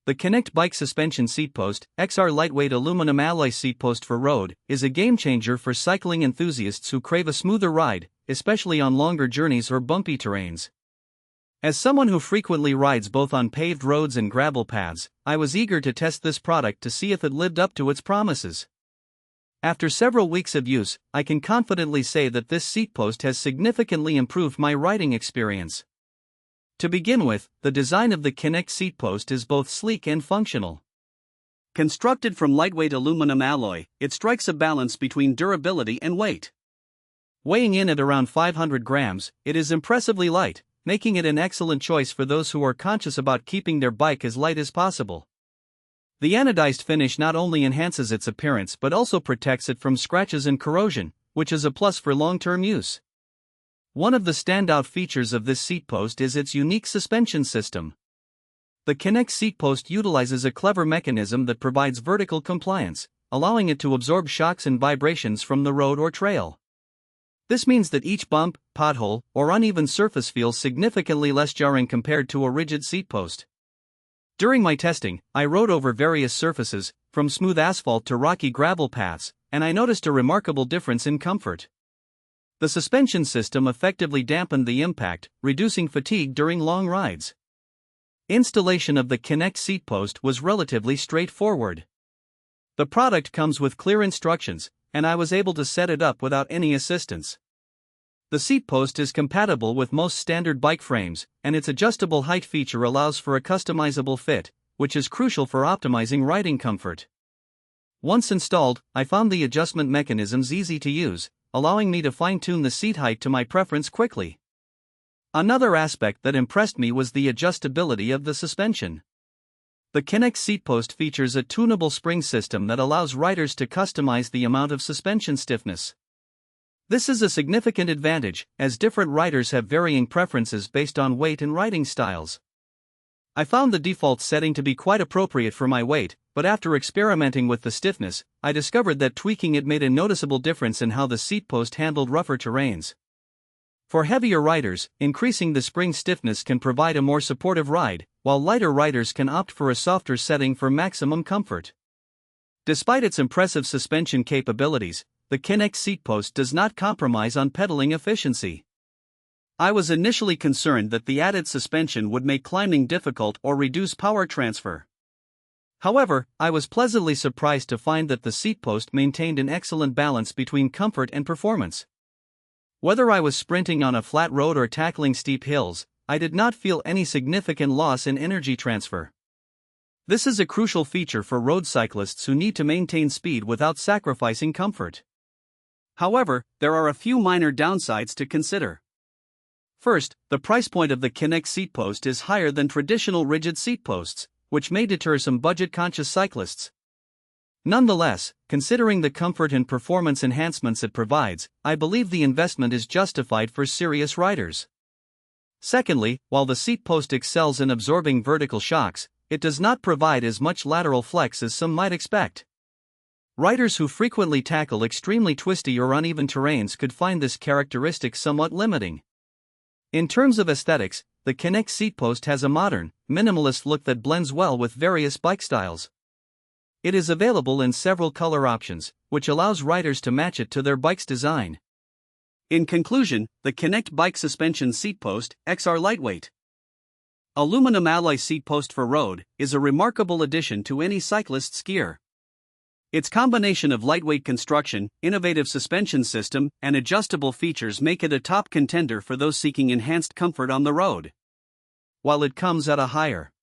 The KINEKT Bike Suspension Seatpost, XR Lightweight Aluminum Alloy Seatpost for Road, is a game-changer for cycling enthusiasts who crave a smoother ride, especially on longer journeys or bumpy terrains. As someone who frequently rides both on paved roads and gravel paths, I was eager to test this product to see if it lived up to its promises. After several weeks of use, I can confidently say that this seatpost has significantly improved my riding experience. To begin with, the design of the KINEKT seatpost is both sleek and functional. Constructed from lightweight aluminum alloy, it strikes a balance between durability and weight. Weighing in at around 500 grams, it is impressively light, making it an excellent choice for those who are conscious about keeping their bike as light as possible. The anodized finish not only enhances its appearance but also protects it from scratches and corrosion, which is a plus for long-term use. One of the standout features of this seatpost is its unique suspension system. The KINEKT seatpost utilizes a clever mechanism that provides vertical compliance, allowing it to absorb shocks and vibrations from the road or trail. This means that each bump, pothole, or uneven surface feels significantly less jarring compared to a rigid seatpost. During my testing, I rode over various surfaces, from smooth asphalt to rocky gravel paths, and I noticed a remarkable difference in comfort. The suspension system effectively dampened the impact, reducing fatigue during long rides. Installation of the KINEKT seatpost was relatively straightforward. The product comes with clear instructions, and I was able to set it up without any assistance. The seatpost is compatible with most standard bike frames, and its adjustable height feature allows for a customizable fit, which is crucial for optimizing riding comfort. Once installed, I found the adjustment mechanisms easy to use, allowing me to fine-tune the seat height to my preference quickly. Another aspect that impressed me was the adjustability of the suspension. The KINEKT seatpost features a tunable spring system that allows riders to customize the amount of suspension stiffness. This is a significant advantage, as different riders have varying preferences based on weight and riding styles. I found the default setting to be quite appropriate for my weight, but after experimenting with the stiffness, I discovered that tweaking it made a noticeable difference in how the seatpost handled rougher terrains. For heavier riders, increasing the spring stiffness can provide a more supportive ride, while lighter riders can opt for a softer setting for maximum comfort. Despite its impressive suspension capabilities, the KINEKT seatpost does not compromise on pedaling efficiency. I was initially concerned that the added suspension would make climbing difficult or reduce power transfer. However, I was pleasantly surprised to find that the seatpost maintained an excellent balance between comfort and performance. Whether I was sprinting on a flat road or tackling steep hills, I did not feel any significant loss in energy transfer. This is a crucial feature for road cyclists who need to maintain speed without sacrificing comfort. However, there are a few minor downsides to consider. First, the price point of the KINEKT seatpost is higher than traditional rigid seatposts, which may deter some budget-conscious cyclists. Nonetheless, considering the comfort and performance enhancements it provides, I believe the investment is justified for serious riders. Secondly, while the seatpost excels in absorbing vertical shocks, it does not provide as much lateral flex as some might expect. Riders who frequently tackle extremely twisty or uneven terrains could find this characteristic somewhat limiting. In terms of aesthetics, the KINEKT seatpost has a modern, minimalist look that blends well with various bike styles. It is available in several color options, which allows riders to match it to their bike's design. In conclusion, the KINEKT Bike Suspension Seatpost, XR Lightweight Aluminum Alloy Seatpost for Road, is a remarkable addition to any cyclist's gear. Its combination of lightweight construction, innovative suspension system, and adjustable features make it a top contender for those seeking enhanced comfort on the road. While it comes at a higher